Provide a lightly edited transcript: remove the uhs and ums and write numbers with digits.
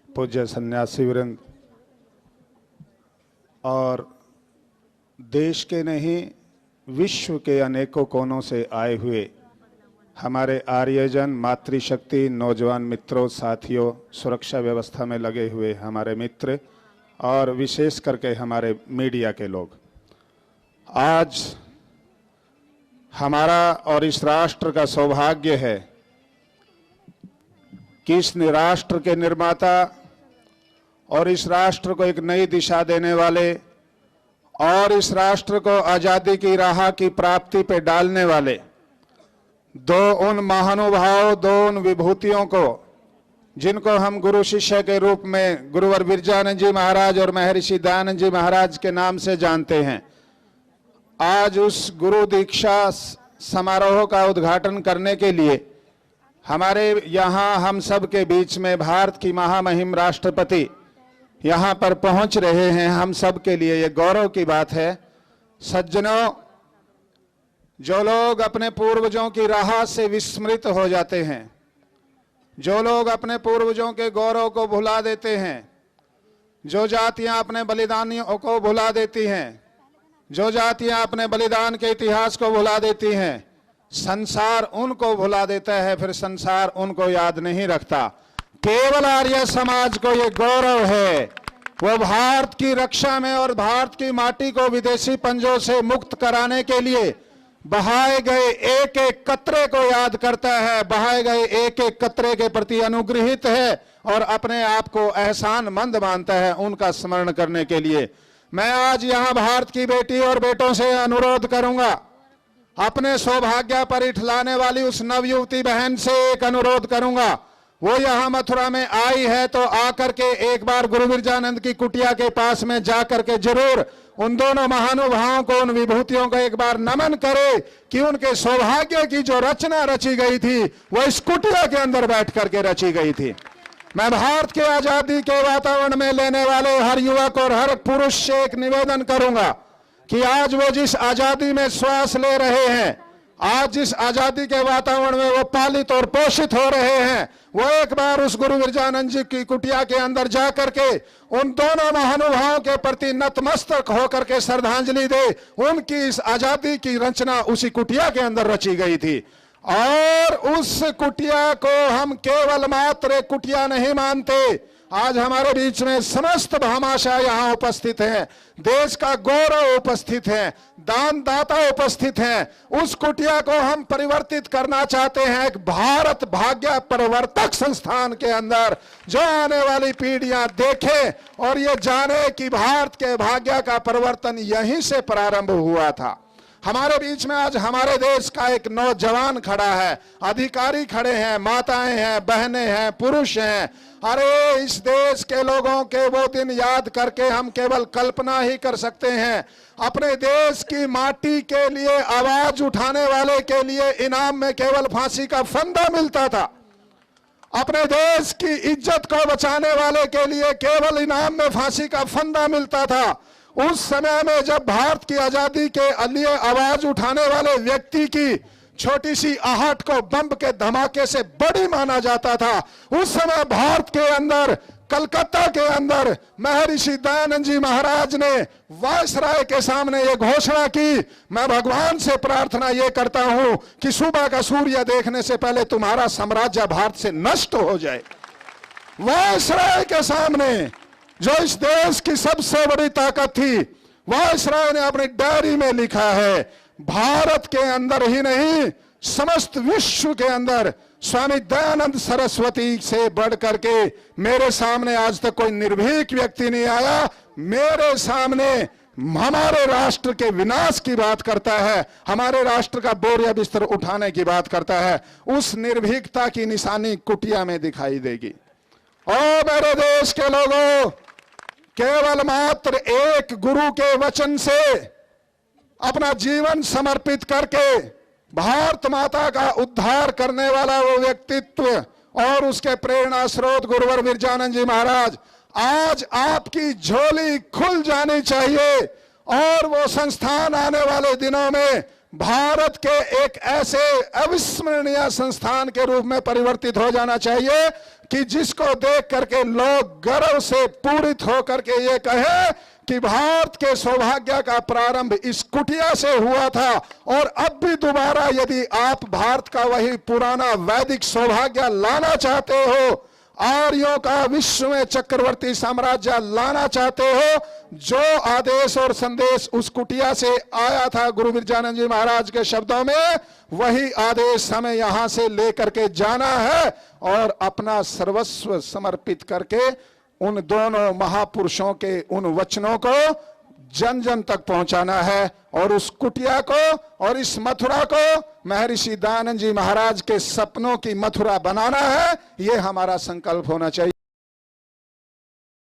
पूज्य सन्यासी वृंद और देश के नहीं विश्व के अनेकों कोनों से आए हुए हमारे आर्यजन, मातृशक्ति, नौजवान मित्रों, साथियों, सुरक्षा व्यवस्था में लगे हुए हमारे मित्र और विशेष करके हमारे मीडिया के लोग, आज हमारा और इस राष्ट्र का सौभाग्य है कि इस राष्ट्र के निर्माता और इस राष्ट्र को एक नई दिशा देने वाले और इस राष्ट्र को आज़ादी की राह की प्राप्ति पे डालने वाले दो उन महानुभाव, दो उन विभूतियों को जिनको हम गुरु शिष्य के रूप में गुरुवर बिरजानंद जी महाराज और महर्षि दयानंद जी महाराज के नाम से जानते हैं, आज उस गुरु दीक्षा समारोह का उद्घाटन करने के लिए हमारे यहाँ हम सब के बीच में भारत की महामहिम राष्ट्रपति यहाँ पर पहुँच रहे हैं। हम सब के लिए ये गौरव की बात है। सज्जनों, जो लोग अपने पूर्वजों की राह से विस्मृत हो जाते हैं, जो लोग अपने पूर्वजों के गौरव को भुला देते हैं, जो जातियां अपने बलिदानियों को भुला देती हैं, जो जातियां अपने बलिदान के इतिहास को भुला देती हैं, संसार उनको भुला देता है, फिर संसार उनको याद नहीं रखता। केवल आर्य समाज को ये गौरव है, वो भारत की रक्षा में और भारत की माटी को विदेशी पंजों से मुक्त कराने के लिए बहाए गए एक एक कतरे को याद करता है, बहाए गए एक एक कतरे के प्रति अनुग्रहित है और अपने आप को एहसानमंद मानता है उनका स्मरण करने के लिए। मैं आज यहाँ भारत की बेटी और बेटों से अनुरोध करूंगा, अपने सौभाग्य पर इठलाने वाली उस नवयुवती बहन से एक अनुरोध करूंगा, वो यहाँ मथुरा में आई है तो आकर के एक बार गुरु बिरजानंद की कुटिया के पास में जाकर के जरूर उन दोनों महानुभावों को, उन विभूतियों को एक बार नमन करे कि उनके सौभाग्य की जो रचना रची गई थी वो इस कुटिया के अंदर बैठ करके रची गई थी। मैं भारत के आजादी के वातावरण में लेने वाले हर युवक और हर पुरुष से एक निवेदन करूंगा कि आज वो जिस आजादी में श्वास ले रहे हैं, आज जिस आजादी के वातावरण में वो पालित और पोषित हो रहे हैं, वो एक बार उस गुरु बिरजानंद जी की कुटिया के अंदर जाकर के उन दोनों महानुभावों के प्रति नतमस्तक होकर के श्रद्धांजलि दे। उनकी इस आजादी की रचना उसी कुटिया के अंदर रची गई थी और उस कुटिया को हम केवल मात्र एक कुटिया नहीं मानते। आज हमारे बीच में समस्त भामाशाह यहाँ उपस्थित हैं, देश का गौरव उपस्थित है, दानदाता उपस्थित हैं। उस कुटिया को हम परिवर्तित करना चाहते हैं एक भारत भाग्य परिवर्तक संस्थान के अंदर, जो आने वाली पीढ़ियां देखें और ये जाने कि भारत के भाग्य का परिवर्तन यहीं से प्रारंभ हुआ था। हमारे बीच में आज हमारे देश का एक नौजवान खड़ा है, अधिकारी खड़े हैं, माताएं हैं, बहनें हैं, पुरुष हैं। अरे इस देश के लोगों के वो दिन याद करके हम केवल कल्पना ही कर सकते हैं। अपने देश की माटी के लिए आवाज उठाने वाले के लिए इनाम में केवल फांसी का फंदा मिलता था। अपने देश की इज्जत को बचाने वाले के लिए केवल इनाम में फांसी का फंदा मिलता था। उस समय में जब भारत की आजादी के लिए आवाज उठाने वाले व्यक्ति की छोटी सी आहट को बम के धमाके से बड़ी माना जाता था, उस समय भारत के अंदर, कलकत्ता के अंदर महर्षि दयानंद जी महाराज ने वायसराय के सामने ये घोषणा की, मैं भगवान से प्रार्थना ये करता हूं कि सुबह का सूर्य देखने से पहले तुम्हारा साम्राज्य भारत से नष्ट हो जाए। वायसराय के सामने, जो इस देश की सबसे बड़ी ताकत थी, वायसराय ने अपनी डायरी में लिखा है, भारत के अंदर ही नहीं समस्त विश्व के अंदर स्वामी दयानंद सरस्वती से बढ़ करके मेरे सामने आज तक कोई निर्भीक व्यक्ति नहीं आया। मेरे सामने हमारे राष्ट्र के विनाश की बात करता है, हमारे राष्ट्र का बोरिया बिस्तर उठाने की बात करता है। उस निर्भीकता की निशानी कुटिया में दिखाई देगी। और मेरे देश के लोगों, केवल मात्र एक गुरु के वचन से अपना जीवन समर्पित करके भारत माता का उद्धार करने वाला वो व्यक्तित्व और उसके प्रेरणा स्रोत गुरुवर बिरजानंद जी महाराज, आज आपकी झोली खुल जानी चाहिए और वो संस्थान आने वाले दिनों में भारत के एक ऐसे अविस्मरणीय संस्थान के रूप में परिवर्तित हो जाना चाहिए कि जिसको देख करके लोग गर्व से पूरित होकर के ये कहे कि भारत के सौभाग्य का प्रारंभ इस कुटिया से हुआ था, और अब भी दोबारा यदि आप भारत का वही पुराना वैदिक सौभाग्य लाना चाहते हो, आर्यों का विश्व में चक्रवर्ती साम्राज्य लाना चाहते हो, जो आदेश और संदेश उस कुटिया से आया था गुरु बिरजानंद जी महाराज के शब्दों में, वही आदेश हमें यहां से लेकर के जाना है और अपना सर्वस्व समर्पित करके उन दोनों महापुरुषों के उन वचनों को जन जन तक पहुंचाना है, और उस कुटिया को और इस मथुरा को महर्षि दयानंद जी महाराज के सपनों की मथुरा बनाना है। ये हमारा संकल्प होना चाहिए।